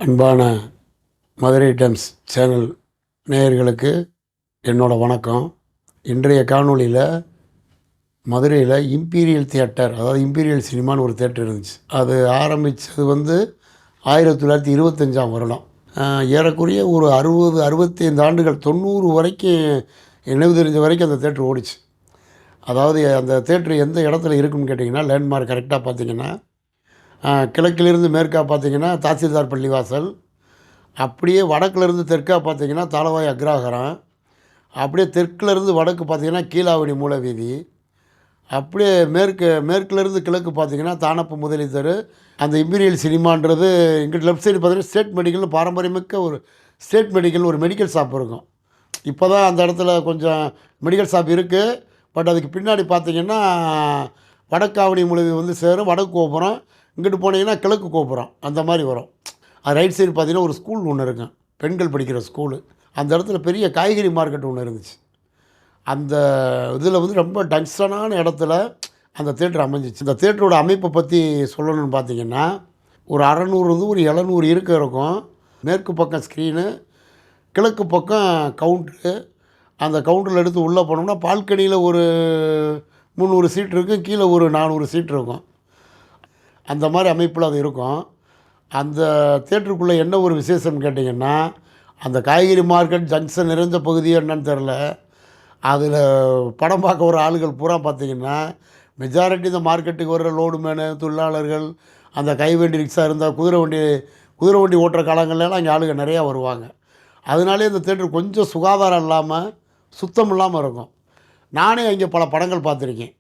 அன்பான Madurai times channel நேயர்களுக்கு என்னோடய வணக்கம். இன்றைய காணொளியில் மதுரையில் இம்பீரியல் தியேட்டர், அதாவது இம்பீரியல் சினிமான்னு ஒரு தியேட்டர் இருந்துச்சு. அது ஆரம்பித்தது 1925ஆம் வருடம். ஏறக்குறைய ஒரு 65 ஆண்டுகள், 90 வரைக்கும், நினைவு தெரிஞ்ச வரைக்கும் அந்த தேட்டர் ஓடிச்சு. அதாவது அந்த தேட்டர் எந்த இடத்துல இருக்குன்னு கேட்டிங்கன்னா, லேண்ட்மார்க் கரெக்டாக பார்த்திங்கன்னா, கிழக்கிலிருந்து மேற்காக பார்த்திங்கன்னா தாசில்தார் பள்ளிவாசல், அப்படியே வடக்கிலேருந்து தெற்காக பார்த்திங்கன்னா தாளவாய் அக்ரஹாரம், அப்படியே தெற்குலேருந்து வடக்கு பார்த்திங்கன்னா கீழாவணி மூலவீதி, அப்படியே மேற்குலேருந்து கிழக்கு பார்த்திங்கன்னா தானப்பு முதலி தெரு. அந்த இம்பீரியல் சினிமான்றது இங்கிட்ட லெஃப்ட் சைடு பார்த்திங்கன்னா ஸ்டேட் மெடிக்கல்னு பாரம்பரியமிக்க ஒரு ஸ்டேட் மெடிக்கல், ஒரு மெடிக்கல் ஷாப் இருக்கும். இப்போ தான் அந்த இடத்துல கொஞ்சம் மெடிக்கல் ஷாப் இருக்குது. பட் அதுக்கு பின்னாடி பார்த்திங்கன்னா வடக்காவணி மூலவி சேரும், வடக்கு கோபுரம், இங்கிட்டு போனீங்கன்னா கிழக்கு கோபுரம், அந்த மாதிரி வரும். அது ரைட் சைடு பார்த்திங்கன்னா ஒரு ஸ்கூல் ஒன்று இருக்கும், பெண்கள் படிக்கிற ஸ்கூலு. அந்த இடத்துல பெரிய காய்கறி மார்க்கெட் ஒன்று இருந்துச்சு. அந்த இதில் ரொம்ப டங்ஸ்டனான இடத்துல அந்த தேட்டர் அமைஞ்சிச்சு. இந்த தேட்டரோட அமைப்பை பற்றி சொல்லணும்னு பார்த்திங்கன்னா, ஒரு 600 ஒரு 700 இருக்கும். மேற்கு பக்கம் ஸ்க்ரீனு, கிழக்கு பக்கம் கவுண்ட்ரு. அந்த கவுண்டரில் எடுத்து உள்ளே போனோம்னா பால்கனியில் ஒரு 300 சீட் இருக்கும், கீழே ஒரு 400 சீட் இருக்கும். அந்த மாதிரி அமைப்பில் அது இருக்கும். அந்த தேட்டருக்குள்ளே என்ன ஒரு விசேஷம்னு கேட்டிங்கன்னா, அந்த காய்கறி மார்க்கெட் ஜங்ஷன் நிறைஞ்ச பகுதி என்னன்னு தெரில, அதில் படம் பார்க்க வர ஆளுகள் பூரா பார்த்திங்கன்னா மெஜாரிட்டி இந்த மார்க்கெட்டுக்கு வர்ற லோடு மேனு, தொழிலாளர்கள், அந்த கைவண்டி ரிக்ஷா இருந்தால் குதிரை வண்டி ஓட்டுற காலங்கள்லாம் இங்கே ஆளுகள் நிறையா வருவாங்க. அதனாலே இந்த தேட்டர் கொஞ்சம் சுகாதாரம் இல்லாமல், சுத்தம் இல்லாமல் இருக்கும். நானே அங்கே பல படங்கள் பார்த்துருக்கேன்.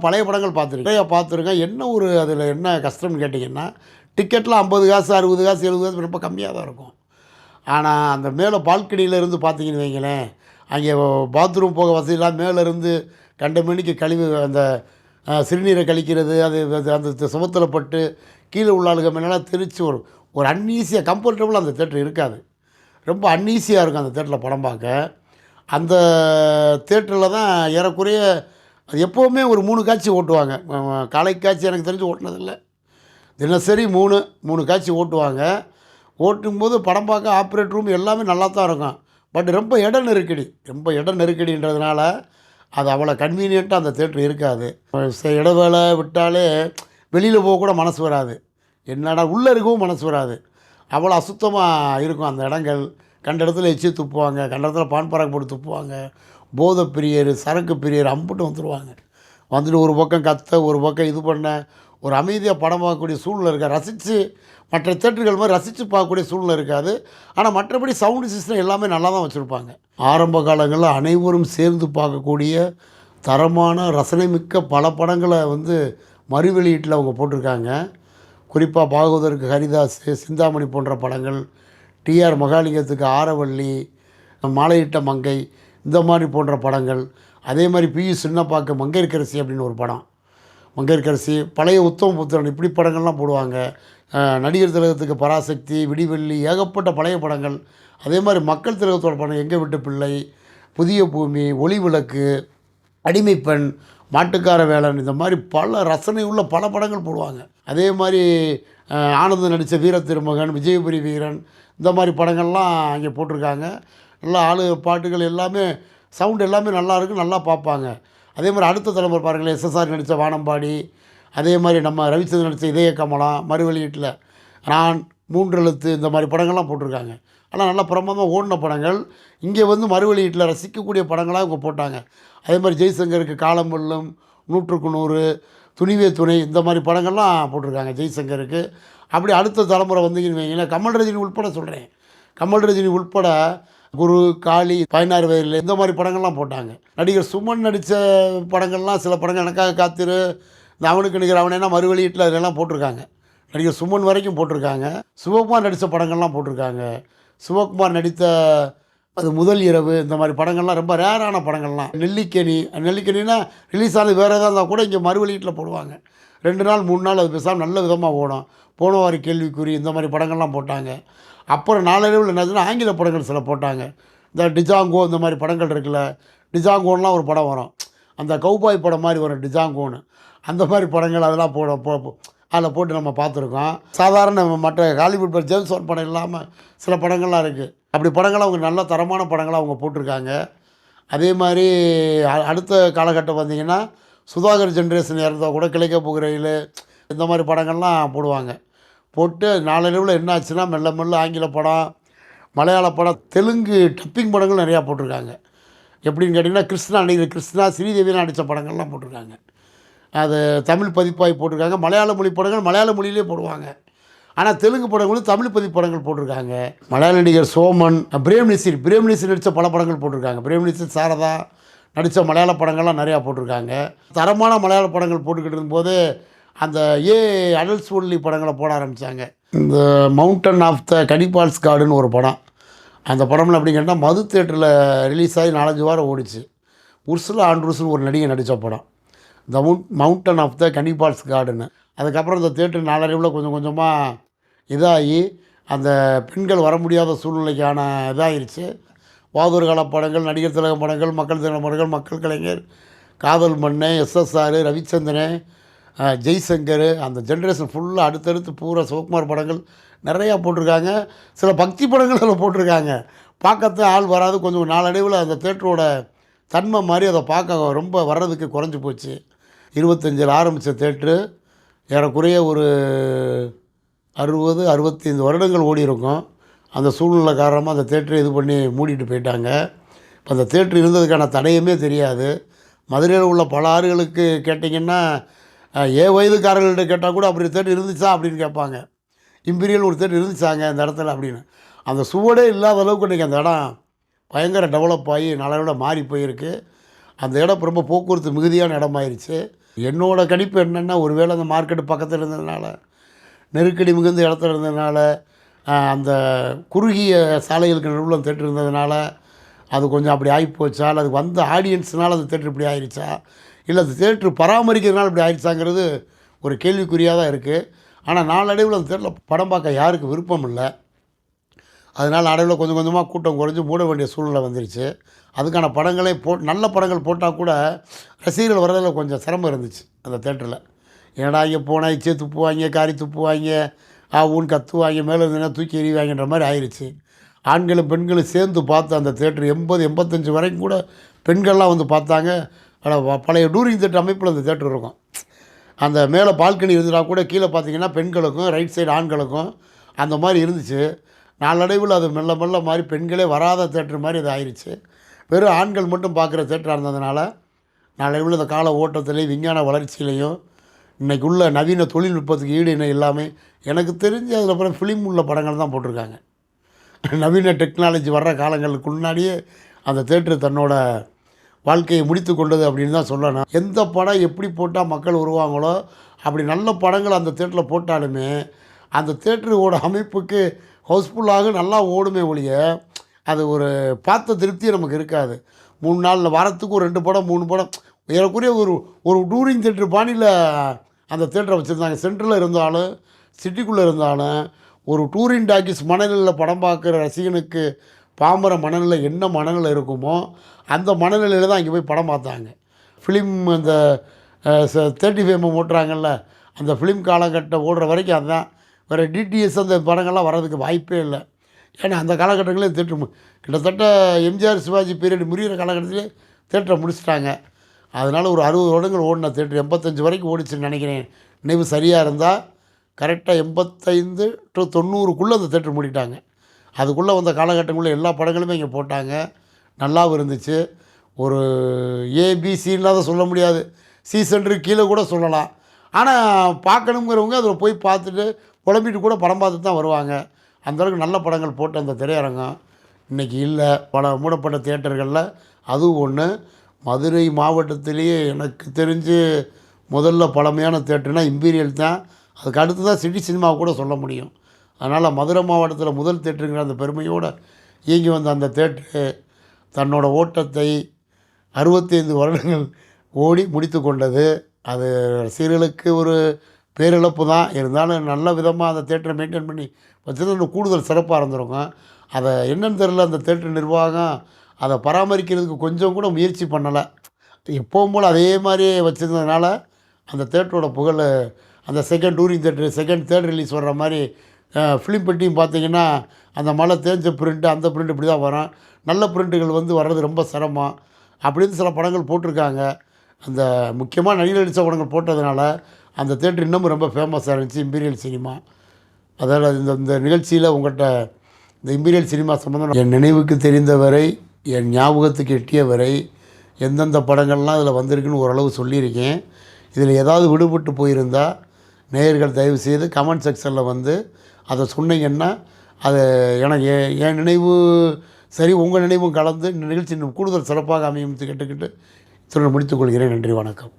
பழைய படங்கள் பார்த்துருக்கேன். என்ன ஒரு அதில் என்ன கஷ்டம்னு கேட்டிங்கன்னா, டிக்கெட்லாம் 50 காசு, 60 காசு, 70 காசு ரொம்ப கம்மியாக தான் இருக்கும். ஆனால் அந்த மேலே பால்கனியில் இருந்து பார்த்தீங்கன்னு வைங்களேன், அங்கே பாத்ரூம் போக வசதியெல்லாம் மேலேருந்து கண்ட மணிக்கு கழிவு, அந்த சிறுநீரை கழிக்கிறது, அது அந்த சுமத்தில் பட்டு கீழே உள்ள ஆளுக மேலாம் தெரித்து ஒரு அன்ஈஸியாக, கம்ஃபர்டபுளாக அந்த தேட்டர் இருக்காது. ரொம்ப அன்ஈஸியாக இருக்கும் அந்த தேட்டரில் படம் பார்க்க. அந்த தேட்டரில் தான் ஏறக்குறைய அது எப்போவுமே ஒரு 3 காட்சி ஓட்டுவாங்க. காலை காட்சி எனக்கு தெரிஞ்சு ஓட்டினதில்லை. தினசரி 3 காட்சி ஓட்டுவாங்க. ஓட்டும்போது படம் பார்க்க ஆப்ரேட் ரூம் எல்லாமே நல்லா தான் இருக்கும். பட் ரொம்ப இட நெருக்கடின்றதுனால அது அவ்வளோ கன்வீனியண்ட்டாக அந்த தேட்டர் இருக்காது. இடைவேளை விட்டாலே வெளியில் போக கூட மனசு வராது. என்னடா உள்ளே இருக்கவும் மனசு வராது. அவ்வளோ அசுத்தமாக இருக்கும் அந்த இடங்கள். கண்ட இடத்துல எச்சி துப்புவாங்க, கண்ட இடத்துல பான் பராக் போட்டு துப்புவாங்க. போதை பிரியர், சரக்கு பிரியர் அம்புட்டு வந்துடுவாங்க. வந்துட்டு ஒரு பக்கம் கத்த, ஒரு பக்கம் இது பண்ண, ஒரு அமைதியாக படம் பார்க்கக்கூடிய சூழ்நிலை இருக்காது. ரசித்து மற்ற தேட்டர்கள் மாதிரி ரசித்து பார்க்கக்கூடிய சூழ்நிலை இருக்காது. ஆனால் மற்றபடி சவுண்டு சிஸ்டம் எல்லாமே நல்லா தான் வச்சுருப்பாங்க. ஆரம்ப காலங்களில் அனைவரும் சேர்ந்து பார்க்கக்கூடிய தரமான ரசனைமிக்க பல படங்களை மறு வெளியீட்டில் அவங்க போட்டிருக்காங்க. குறிப்பாக பாகவதற்கு ஹரிதாஸ், சிந்தாமணி போன்ற படங்கள், டிஆர் மகாலிங்கத்துக்கு ஆரவள்ளி, மாலையிட்ட மங்கை, இந்த மாதிரி போன்ற படங்கள். அதே மாதிரி பியு சின்னப்பாக்கு மங்கையர்க்கரசி அப்படின்னு ஒரு படம், மங்கையர்க்கரசி, பழைய உத்தமபுத்திரன், இப்படி படங்கள்லாம் போடுவாங்க. நடிகர் திலகத்துக்கு பராசக்தி, விடிவெள்ளி, ஏகப்பட்ட பழைய படங்கள். அதே மாதிரி மக்கள் திலகத்தோட படம் எங்கள் வீட்டு பிள்ளை, புதிய பூமி, ஒளி விளக்கு, அடிமைப்பெண், மாட்டுக்கார வேலன், இந்த மாதிரி பல ரசனை உள்ள பல படங்கள் போடுவாங்க. அதே மாதிரி ஆனந்த் நடித்த வீர திருமகன், விஜயபுரி வீரன், இந்த மாதிரி படங்கள்லாம் அங்கே போட்டிருக்காங்க. நல்லா பாட்டுகள் எல்லாமே, சவுண்டு எல்லாமே நல்லாயிருக்கும், நல்லா பார்ப்பாங்க. அதே மாதிரி அடுத்த தலைமுறை பாருங்களேன், எஸ்எஸ்ஆர் நடித்த வானம்பாடி, அதே மாதிரி நம்ம ரவிச்சந்திரன் நடித்த இதய கமலம், மறு வெளியீட்டில் நான், மூன்றெழுத்து, இந்த மாதிரி படங்கள்லாம் போட்டிருக்காங்க. ஆனால் நல்லா பிரமாதமாக ஓடின படங்கள். இங்கே மறு வெளியீட்டில் ரசிக்கக்கூடிய படங்களாக இவங்க போட்டாங்க. அதே மாதிரி ஜெய்சங்கருக்கு காலம் வெல்லும், 100க்கு 100, துணிவே துணை, இந்த மாதிரி படங்கள்லாம் போட்டிருக்காங்க ஜெய்சங்கருக்கு. அப்படி அடுத்த தலைமுறை வந்தீங்கன்னு வைங்களேன், கமல் ரஜினி உள்பட சொல்கிறேன், கமல் ரஜினி உள்பட குரு, காளி, 16 வயதில், இந்த மாதிரி படங்கள்லாம் போட்டாங்க. நடிகர் சுமன் நடித்த படங்கள்லாம், சில படங்கள் எனக்காக காத்திரு, இந்த அவனுக்கு நிகர் அவனேனா மறு வெளியீட்டில் அதெல்லாம் போட்டிருக்காங்க. நடிகர் சுமன் வரைக்கும் போட்டிருக்காங்க. சிவகுமார் நடித்த படங்கள்லாம் போட்டிருக்காங்க. சிவகுமார் நடித்த அது முதல் இரவு, இந்த மாதிரி படங்கள்லாம் ரொம்ப ரேரான படங்கள்லாம். நெல்லிக்கனினா ரிலீஸ் ஆனது வேறு எதாவது இருந்தால் கூட இங்கே மறு வெளியீட்டில் போடுவாங்க. 2 நாள் 3 நாள் அது பேசாமல் நல்ல விதமாக ஓடும். போன வாரி கேள்விக்குறி, இந்த மாதிரி படங்கள்லாம் போட்டாங்க. அப்புறம் நாளடைவில் என்னாச்சுன்னா ஆங்கில படங்கள் சில போட்டாங்க. இந்த டிஜாங்கோ, இந்த மாதிரி படங்கள் இருக்குல்ல, டிஜாங்கோன்லாம் ஒரு படம் வரும், அந்த கௌபாய் படம் மாதிரி வரும் டிஜாங்கோன்னு, அந்த மாதிரி படங்கள் அதெல்லாம் அதில் போட்டு நம்ம பார்த்துருக்கோம். சாதாரண மற்ற ஹாலிவுட் படம் ஜேம்ஸ் பாண்ட் படம் இல்லாமல் சில படங்கள்லாம் இருக்குது. அப்படி படங்கள் அவங்க நல்ல தரமான படங்களாக அவங்க போட்டிருக்காங்க. அதே மாதிரி அடுத்த காலகட்டம் பார்த்திங்கன்னா சுதாகர் ஜென்ரேஷன் இறந்தால் கூட கிழக்க போகிறையில் இந்த மாதிரி படங்கள்லாம் போடுவாங்க. போட்டு நாளடைவில் என்ன ஆச்சுன்னா மெல்ல மெல்ல ஆங்கில படம், மலையாள படம், தெலுங்கு டப்பிங் படங்கள் நிறையா போட்டிருக்காங்க. எப்படின்னு கேட்டிங்கன்னா கிருஷ்ணா ஸ்ரீதேவியெலாம் நடித்த படங்கள்லாம் போட்டிருக்காங்க. அது தமிழ் பதிப்பாகி போட்டிருக்காங்க. மலையாள மொழி படங்கள் மலையாள மொழியிலே போடுவாங்க. ஆனால் தெலுங்கு படங்களும் தமிழ் பதிப்பு படங்கள் போட்டிருக்காங்க. மலையாள நடிகர் சோமன், பிரேம்நசீர் நடித்த பல படங்கள் போட்டிருக்காங்க. பிரேம்நசீர், சாரதா நடித்த மலையாள படங்கள்லாம் நிறையா போட்டிருக்காங்க. தரமான மலையாள படங்கள் போட்டுக்கிட்டு இருக்கும்போது அந்த அடல்ட்ஸ் ஒன்லி படங்களை போட ஆரம்பித்தாங்க. இந்த மவுண்டன் ஆஃப் த கனிபால்ஸ் காடுன்னு ஒரு படம். அந்த படம்ல எப்படி கேட்டால் மது தேட்டரில் ரிலீஸ் ஆகி 4-5 வாரம் ஓடிச்சு. உர்சுலா ஆண்ட்ரூஸ்னு ஒரு நடிகை நடித்த படம் த மவுண்டன் ஆஃப் த கனிபால்ஸ் கார்டுன்னு. அதுக்கப்புறம் இந்த தேட்டர் நாளடைவில் கொஞ்சம் கொஞ்சமாக இதாகி அந்த பெண்கள் வர முடியாத சூழ்நிலைக்கான இதாகிருச்சு. வாதூர் கால படங்கள், நடிகர் திலகம் படங்கள், மக்கள் திலகம் படங்கள், மக்கள் கலைஞர், காதல் மன்னன், எஸ்எஸ்ஆர், ரவிச்சந்திரன், ஜெய்சங்கர், அந்த ஜென்ரேஷன் ஃபுல்லாக அடுத்தடுத்து பூரா சிவகுமார் படங்கள் நிறையா போட்டிருக்காங்க. சில பக்தி படங்கள் அதில் போட்டிருக்காங்க. பார்க்கத்தான் ஆள் வராது. கொஞ்சம் நாளடைவில் அந்த தேட்டரோட தன்மை மாதிரி அதை பார்க்க ரொம்ப வர்றதுக்கு குறைஞ்சி போச்சு. 25 ஆரம்பித்த தேட்ரு ஏறக்குறைய ஒரு 60-65 வருடங்கள் ஓடி இருக்கும். அந்த சூழ்நிலை காரணமாக அந்த தேட்டரை இது பண்ணி மூடிட்டு போயிட்டாங்க. இப்போ அந்த தேட்ரு இருந்ததுக்கான தடையுமே தெரியாது. மதுரையில் உள்ள பல ஆறுகளுக்கு கேட்டிங்கன்னா வயதுக்காரர்கள்ட்ட கேட்டால் கூட அப்படி தேட்டர் இருந்துச்சா அப்படின்னு கேட்பாங்க. இம்பீரியல் ஒரு தேட்டர் இருந்துச்சாங்க அந்த இடத்துல அப்படின்னு. அந்த சுவடே இல்லாத அளவுக்கு இன்றைக்கி அந்த இடம் பயங்கர டெவலப் ஆகி நாளடைவில் மாறி போயிருக்கு. அந்த இடம் ரொம்ப போக்குவரத்து மிகுதியான இடமாயிருச்சு. என்னோடய கணிப்பு என்னென்னா, ஒருவேளை அந்த மார்க்கெட்டு பக்கத்தில் இருந்ததுனால, நெருக்கடி மிகுந்த இடத்துல இருந்ததுனால, அந்த குறுகிய சாலைகளுக்கு நடுவில் தேட்டர் இருந்ததுனால அது கொஞ்சம் அப்படி ஆகிப்போச்சா, இல்லை அது வந்த ஆடியன்ஸ்னால் அந்த தேட்டர் இப்படி ஆயிடுச்சா, இல்லை அந்த தேட்டரு பராமரிக்கிறதுனால இப்படி ஆயிடுச்சாங்கிறது ஒரு கேள்விக்குறியாக தான் இருக்குது. ஆனால் நாளடைவில் அந்த தேட்டரில் படம் பார்க்க யாருக்கு விருப்பம் இல்லை. அதனால் அடைவில் கொஞ்சம் கொஞ்சமாக கூட்டம் குறைஞ்சி மூட வேண்டிய சூழ்நிலை வந்துருச்சு. அதுக்கான படங்களே நல்ல படங்கள் போட்டால் கூட ரசிகர்கள் வர்றதில் கொஞ்சம் சிரமம் இருந்துச்சு அந்த தேட்டரில். ஏன்னா இங்கே போனால் இச்சே துப்புவாங்க, காரி துப்புவாங்க, ஊன்னு கத்துவாங்க, மேலே இருந்ததுன்னா தூக்கி எறிவாங்கன்ற மாதிரி ஆயிடுச்சு. ஆண்களும் பெண்களும் சேர்ந்து பார்த்து அந்த தேட்டர் 80-85 வரைக்கும் கூட பெண்கள்லாம் வந்து பார்த்தாங்க. பழைய டூரிங் தேட்டர் அமைப்பில் அந்த தேட்டர் இருக்கும். அந்த மேலே பால்கனி இருந்துட்டால் கூட கீழே பார்த்திங்கன்னா பெண்களுக்கும் ரைட் சைடு ஆண்களுக்கும் அந்த மாதிரி இருந்துச்சு. நாளடைவில் அது மெல்ல மெல்ல மாதிரி பெண்களே வராத தேட்டர் மாதிரி அது ஆயிடுச்சு. வெறும் ஆண்கள் மட்டும் பார்க்குற தேட்டராக இருந்ததுனால நாளடைவில் இந்த கால ஓட்டத்துலேயும் விஞ்ஞான வளர்ச்சியிலையும் இன்றைக்கி உள்ள நவீன தொழில்நுட்பத்துக்கு ஈடு இணை எல்லாமே எனக்கு தெரிஞ்சு அதில் அப்புறம் ஃபிலிம் உள்ள படங்கள் தான் போட்டிருக்காங்க. நவீன டெக்னாலஜி வர்ற காலங்களுக்கு முன்னாடியே அந்த தேட்டர் தன்னோட வாழ்க்கையை முடித்து கொண்டது அப்படின்னு தான் சொல்லணும். எந்த படம் எப்படி போட்டால் மக்கள் வருவாங்களோ அப்படி நல்ல படங்கள் அந்த தேட்டரில் போட்டாலுமே அந்த தேட்டரோட அமைப்புக்கு ஹவுஸ்ஃபுல்லாக நல்லா ஓடுமே ஒழிய அது ஒரு பார்த்த திருப்தியே நமக்கு இருக்காது. 3 நாளில் வாரத்துக்கு ஒரு 2 படம் 3 படம் ஏறக்குறைய ஒரு டூரிங் தேட்டர் பாணியில் அந்த தேட்டரை வச்சுருந்தாங்க. சென்ட்ரலில் இருந்தாலும் சிட்டிக்குள்ளே இருந்தாலும் ஒரு டூரிங் டாக்கீஸ் மனநிலையில் படம் பார்க்குற ரசிகனுக்கு பாம்பர மனநிலை என்ன மனநிலை இருக்குமோ அந்த மனநிலையில் தான் இங்கே போய் படம் பார்த்தாங்க. ஃபிலிம் அந்த 35mm ஓட்டுறாங்கல்ல, அந்த ஃபிலிம் காலகட்டம் ஓடுற வரைக்கும் அதுதான். வேறு டிடிஎஸ் அந்த படங்கள்லாம் வர்றதுக்கு வாய்ப்பே இல்லை. ஏன்னா அந்த காலகட்டங்களே தேட்டர் கிட்டத்தட்ட எம்ஜிஆர் சிவாஜி பீரியட் முடிகிற காலகட்டத்திலே தேட்டரை முடிச்சிட்டாங்க. அதனால் ஒரு 60 வருடங்கள் ஓடின தேட்டர் 85 வரைக்கும் ஓடிச்சுன்னு நினைக்கிறேன். நினைவு சரியாக இருந்தால் கரெக்டாக 85 to 90க்குள்ளே அந்த தேட்டர் மூடிட்டாங்க. அதுக்குள்ளே வந்த காலகட்டங்களில் எல்லா படங்களுமே இங்கே போட்டாங்க. நல்லாவும் இருந்துச்சு. ஒரு ஏபிசின்னா தான் சொல்ல முடியாது, சி சென்டருக்கு கீழே கூட சொல்லலாம். ஆனால் பார்க்கணுங்கிறவங்க அதில் போய் பார்த்துட்டு புலம்பிட்டு கூட படம் பார்த்துட்டு தான் வருவாங்க. அந்தளவுக்கு நல்ல படங்கள் போட்டு அந்த திரையரங்கம் இன்றைக்கி இல்லை. பல மூடப்பட்ட தியேட்டர்களில் அதுவும் ஒன்று. மதுரை மாவட்டத்திலேயே எனக்கு தெரிஞ்சு முதல்ல பழமையான தேட்டர்னால் இம்பீரியல் தான். அதுக்கு அடுத்து தான் சிட்டி சினிமாவை கூட சொல்ல முடியும். அதனால் மதுரை மாவட்டத்தில் முதல் தேட்டருங்கிற அந்த பெருமையோடு இயங்கி வந்த அந்த தேட்டரு தன்னோட ஓட்டத்தை 65 வருடங்கள் ஓடி முடித்து கொண்டது. அது ரசிகர்களுக்கு ஒரு பேரிழப்பு தான். இருந்தாலும் நல்ல விதமாக அந்த தேட்டரை மெயின்டைன் பண்ணி வச்சது இன்னும் கூடுதல் சிறப்பாக இருந்துருங்க. அதை என்னென்னு தெரில, அந்த தேட்டர் நிர்வாகம் அதை பராமரிக்கிறதுக்கு கொஞ்சம் கூட முயற்சி பண்ணலை. எப்பவும் போல் அதே மாதிரியே வச்சுருந்ததுனால அந்த தேட்டரோட புகழ் அந்த டூரிங் தேட்டர் தேர்ட் ரிலீஸ் வர்ற மாதிரி ஃபிலிம் பெட்டியும் பார்த்தீங்கன்னா அந்த மழை தேஞ்ச பிரிண்ட்டு அந்த பிரிண்ட் இப்படி தான் வரும். நல்ல பிரிண்ட்டுகள் வந்து வர்றது ரொம்ப சிரமம் அப்படின்னு சில படங்கள் போட்டிருக்காங்க. அந்த முக்கியமாக நடிகர் நடித்த படங்கள் போட்டதுனால அந்த தேட்டர் இன்னமும் ரொம்ப ஃபேமஸாக இருந்துச்சு, இம்பீரியல் சினிமா. அதாவது இந்த இந்த நிகழ்ச்சியில் உங்கள்கிட்ட இந்த இம்பீரியல் சினிமா சம்மந்தம் என் நினைவுக்கு தெரிந்தவரை, என் ஞாபகத்துக்கு எட்டிய வரை எந்தெந்த படங்கள்லாம் இதில் வந்திருக்குன்னு ஓரளவு சொல்லியிருக்கேன். இதில் ஏதாவது விடுபட்டு போயிருந்தால் நேயர்கள் தயவுசெய்து கமெண்ட் செக்ஷனில் வந்து அதை சொன்னீங்கன்னா அது எனக்கு என் நினைவு சரி, உங்கள் நினைவும் கலந்து இந்த நிகழ்ச்சி இன்னும் கூடுதல் சிறப்பாக அமையும் கேட்டுக்கிட்டு இத்துடன் முடித்துக்கொள்கிறேன். நன்றி, வணக்கம்.